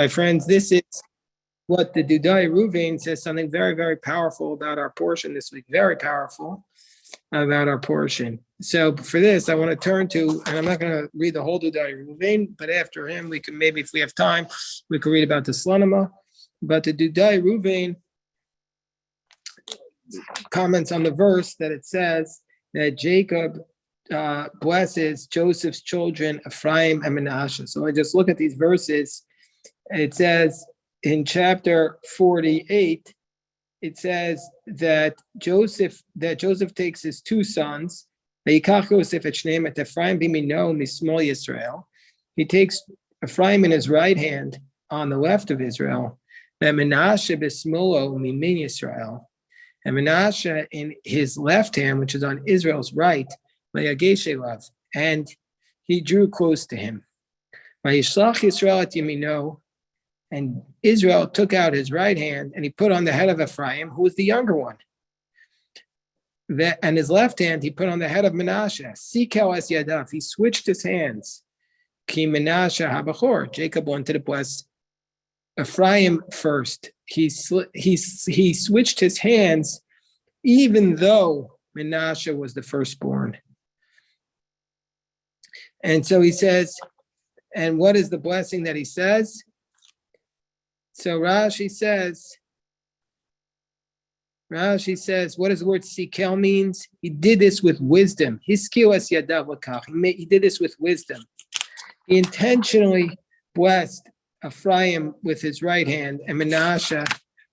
My friends, this is what the Dudaei Reuven says, something very, very powerful about our portion this week. Very powerful about our portion. So for this, I want to turn to, and I'm not going to read the whole Dudaei Reuven, but after him, we can maybe, if we have time, we can read about the Slanama. But the Dudaei Reuven comments on the verse that it says that Jacob blesses Joseph's children, Efraim and Manasseh. So I just look at these verses. It says in chapter 48, it says that Joseph takes his two sons. He takes Ephraim in his right hand on the left of Israel, and Manasseh in his left hand, which is on Israel's right, and he drew close to him. And Israel took out his right hand and he put on the head of Ephraim, who was the younger one. And his left hand he put on the head of Manasseh. Sikel es yadav. He switched his hands. Ki Manasseh habachor. Jacob wanted to bless Ephraim first. He switched his hands, even though Manasseh was the firstborn. And so he says, and what is the blessing that he says? So Rashi says, what does the word sikel means? He did this with wisdom. He did this with wisdom. He intentionally blessed Ephraim with his right hand and Manasseh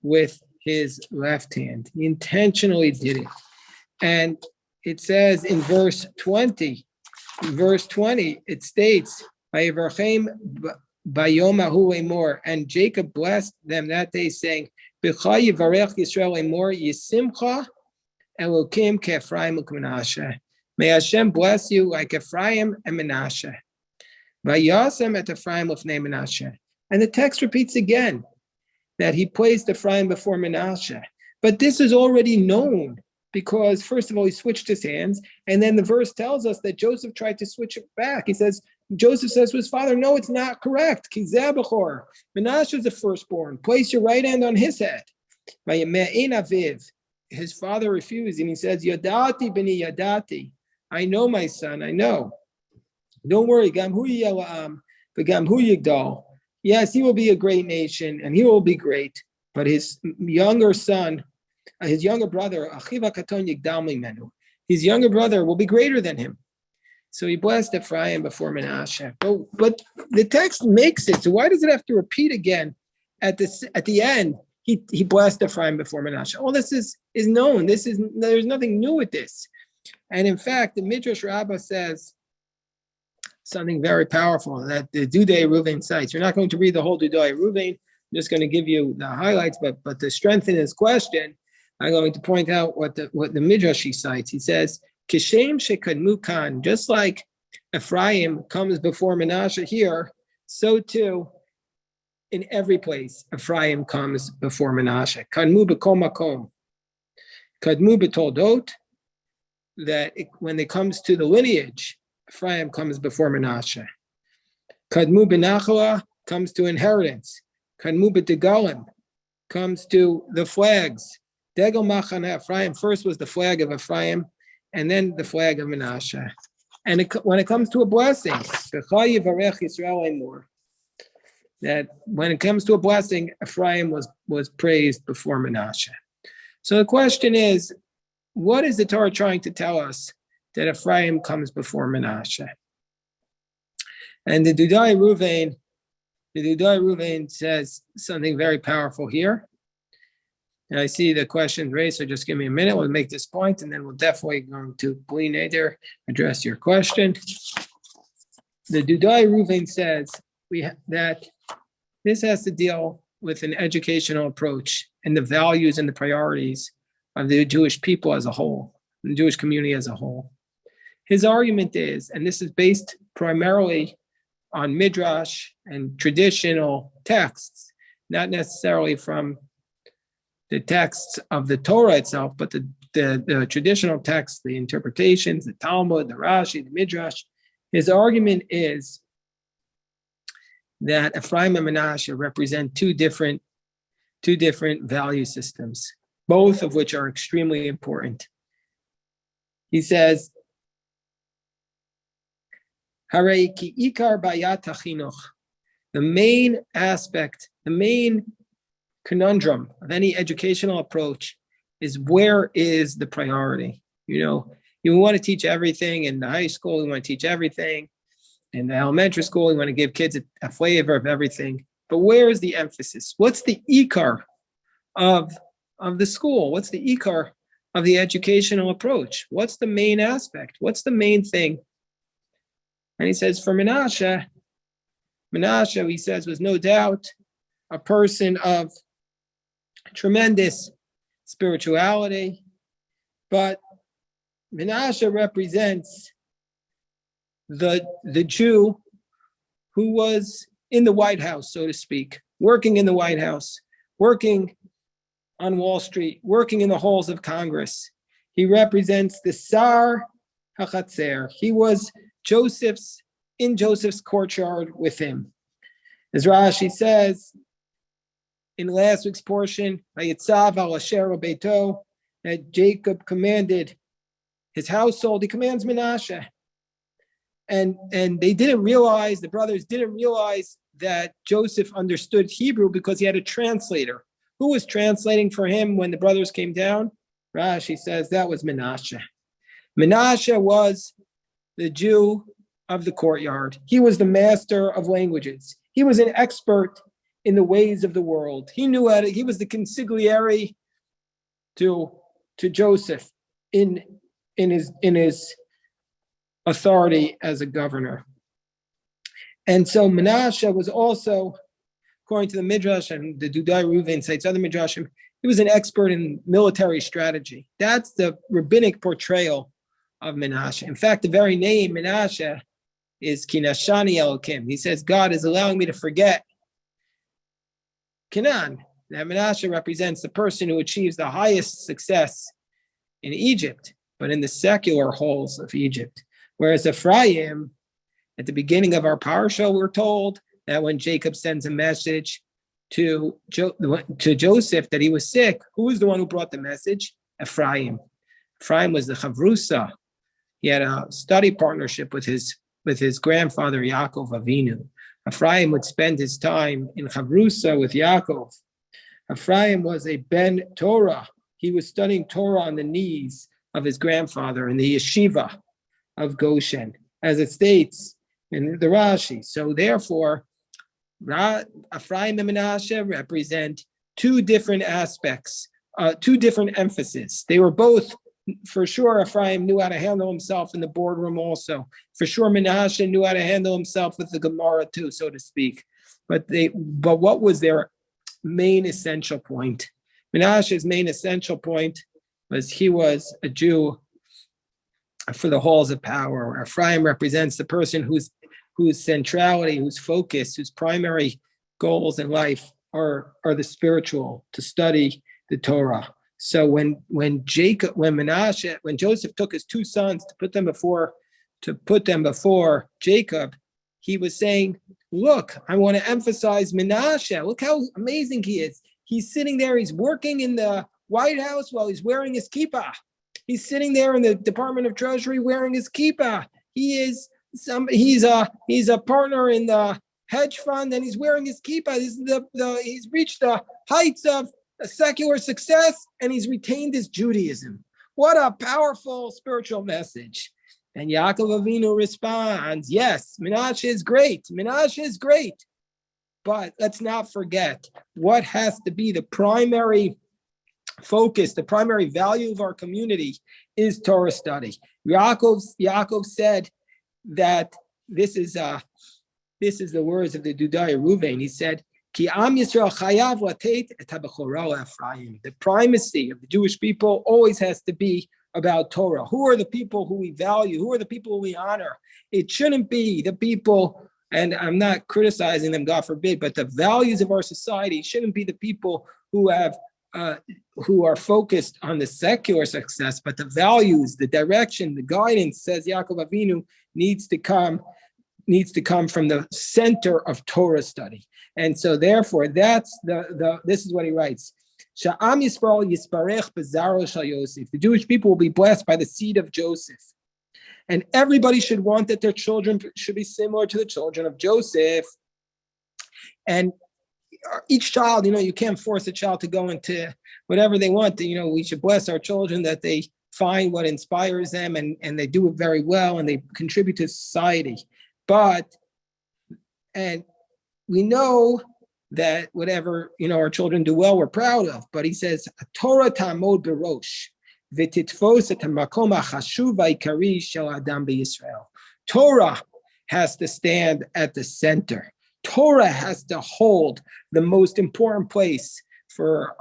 with his left hand. He intentionally did it. And it says in verse 20, it states, and Jacob blessed them that day, saying, May Hashem bless you like Ephraim and Manasseh. And the text repeats again that he placed Ephraim before Manasseh. But this is already known because, first of all, he switched his hands. And then the verse tells us that Joseph tried to switch it back. Joseph says to his father, no, it's not correct. Manasseh is the firstborn. Place your right hand on his head. His father refused, and he says, Yadati b'ni yadati. I know, my son, I know. Don't worry. Yes, he will be a great nation, and he will be great. But his younger brother, his younger brother will be greater than him. So he blessed Ephraim before Manasseh. But the text makes it. So why does it have to repeat again at the end? He blessed Ephraim before Manasseh. All this is known. There's nothing new with this. And in fact, the Midrash Rabbah says something very powerful that the Dudaei Reuven cites. You're not going to read the whole Dudaei Reuven. I'm just going to give you the highlights. But to strengthen his question, I'm going to point out what the Midrash he cites. He says, Kishem shekadmu kan, just like Ephraim comes before Manasseh here, so too in every place Ephraim comes before Manasseh. Kadmu b'kol makom. Kadmu b'toldot, that when it comes to the lineage, Ephraim comes before Manasseh. Kadmu b'nachala comes to inheritance. Kadmu b'degalim comes to the flags. Degel machane Ephraim, first was the flag of Ephraim, and then the flag of Manasseh. And when it comes to a blessing, that when it comes to a blessing, Ephraim was praised before Manasseh. So the question is, what is the Torah trying to tell us that Ephraim comes before Manasseh? And the Dudaei Reuven says something very powerful here. And I see the question raised, so just give me a minute. We'll make this point, and then we'll definitely going to Bli Neder address your question. The Dudaei Reuven says that this has to deal with an educational approach and the values and the priorities of the Jewish people as a whole, the Jewish community as a whole. His argument is, and this is based primarily on Midrash and traditional texts, not necessarily from the texts of the Torah itself, but the traditional texts, the interpretations, the Talmud, the Rashi, the Midrash. His argument is that Ephraim and Menashe represent two different value systems, both of which are extremely important. He says, Harei ki ikar bayat hachinuch. The main aspect, the main conundrum of any educational approach is, where is the priority? You want to teach everything in the high school, you want to teach everything in the elementary school, you want to give kids a flavor of everything. But where is the emphasis? What's the ikar of the school? What's the ikar of the educational approach? What's the main aspect? What's the main thing? And he says, for Menashe, he says, was no doubt a person of tremendous spirituality, but Menashe represents the Jew who was in the White House, so to speak, working in the White House, working on Wall Street, working in the halls of Congress. He represents the Sar HaChatzer. He was in Joseph's courtyard with him. As Rashi says in last week's portion, Vayetzav al asher beito, that Jacob commanded his household. He commands Menashe. And they didn't realize, the brothers didn't realize that Joseph understood Hebrew because he had a translator. Who was translating for him when the brothers came down? Rashi says that was Menashe. Menashe was the Jew of the courtyard. He was the master of languages. He was an expert in the ways of the world. He knew how to, he was the consigliere to Joseph in his authority as a governor. And so Menashe was also, according to the Midrash and the Dudaei Reuven cites other Midrashim, he was an expert in military strategy. That's the rabbinic portrayal of Menashe. In fact, the very name Menashe is Kinashani Elokim. He says, God is allowing me to forget Canaan. That Menashe represents the person who achieves the highest success in Egypt, but in the secular halls of Egypt. Whereas Ephraim, at the beginning of our parsha, we're told that when Jacob sends a message to Joseph that he was sick, who was the one who brought the message? Ephraim. Ephraim was the Chavrusa. He had a study partnership with his grandfather Yaakov Avinu. Ephraim would spend his time in Chavrusa with Yaakov. Ephraim was a Ben Torah. He was studying Torah on the knees of his grandfather in the yeshiva of Goshen, as it states in the Rashi. So therefore, Ephraim and Menashe represent two different aspects, two different emphases. They were both, for sure, Ephraim knew how to handle himself in the boardroom also. For sure, Menashe knew how to handle himself with the Gemara too, so to speak. But what was their main essential point? Menashe's main essential point was he was a Jew for the halls of power. Ephraim represents the person whose centrality, whose focus, whose primary goals in life are the spiritual, to study the Torah. So when Joseph took his two sons to put them before Jacob, he was saying, look, I want to emphasize Menashe. Look how amazing he is. He's sitting there, he's working in the White House while he's wearing his kippah. He's sitting there in the Department of Treasury wearing his kippah. He's a partner in the hedge fund and he's wearing his kippah. He's reached the heights of secular success and he's retained his Judaism. What a powerful spiritual message. And Yaakov Avinu responds, yes, Menashe is great. Menashe is great. But let's not forget what has to be the primary focus, the primary value of our community is Torah study. Yaakov said that this is the words of the Dudaei Reuven. He said, Ki Am Yisrael chayav latet et habechora Ephraim. The primacy of the Jewish people always has to be about Torah. Who are the people who we value? Who are the people who we honor? It shouldn't be the people, and I'm not criticizing them, God forbid, but the values of our society shouldn't be the people who are focused on the secular success, but the values, the direction, the guidance, says Yaakov Avinu, needs to come needs to come from the center of Torah study. And so therefore, that's this is what he writes. Sha'am Yisrael yisparech bezaro shal Yosef. The Jewish people will be blessed by the seed of Joseph. And everybody should want that their children should be similar to the children of Joseph. And each child, you can't force a child to go into whatever they want. We should bless our children that they find what inspires them and they do it very well and they contribute to society. And we know that whatever, our children do well, we're proud of. But he says, Torah ta'amod berosh, v'titfos et hamakom hachashuv ha'ikari shel adam b'Yisrael. Torah has to stand at the center. Torah has to hold the most important place for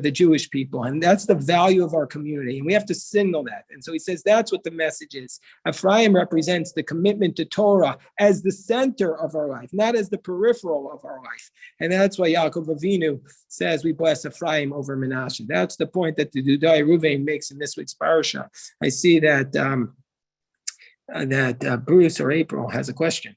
the Jewish people. And that's the value of our community. And we have to signal that. And so he says that's what the message is. Efraim represents the commitment to Torah as the center of our life, not as the peripheral of our life. And that's why Yaakov Avinu says we bless Efraim over Menashe. That's the point that the Dudaei Reuven makes in this week's parasha. I see that Bruce or April has a question.